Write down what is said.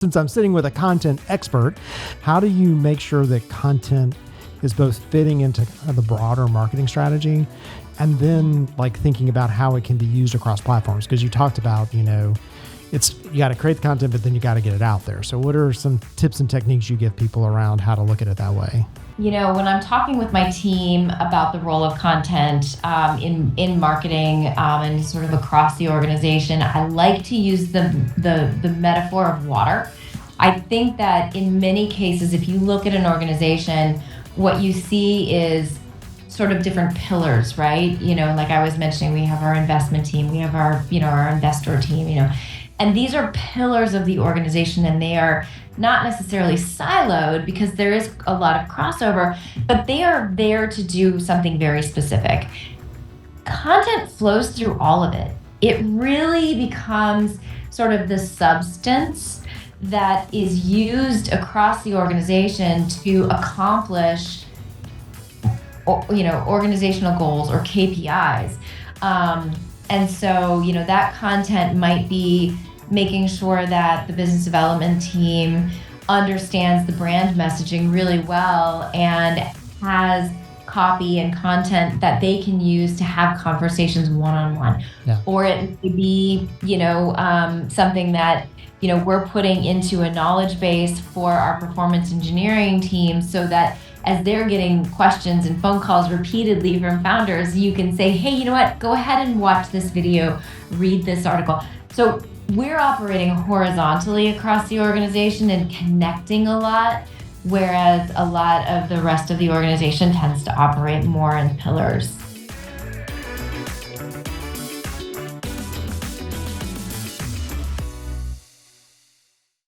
Since I'm sitting with a content expert, how do you make sure that content is both fitting into the broader marketing strategy and then like thinking about how it can be used across platforms? Because you talked about, you got to create the content, but then you got to get it out there. So what are some tips and techniques you give people around how to look at it that way? When I'm talking with my team about the role of content in marketing and sort of across the organization, I like to use the metaphor of water. I think that in many cases, if you look at an organization, what you see is sort of different pillars, right? Like I was mentioning, we have our investment team, we have our investor team, and these are pillars of the organization, and they are not necessarily siloed because there is a lot of crossover, but they are there to do something very specific. Content flows through all of it. It really becomes sort of the substance that is used across the organization to accomplish, organizational goals or KPIs. And so, that content might be making sure that the business development team understands the brand messaging really well and has copy and content that they can use to have conversations one-on-one. Yeah. Or it could be, something that, we're putting into a knowledge base for our performance engineering team so that as they're getting questions and phone calls repeatedly from founders, you can say, hey, you know what, go ahead and watch this video, read this article. So we're operating horizontally across the organization and connecting a lot, whereas a lot of the rest of the organization tends to operate more in pillars.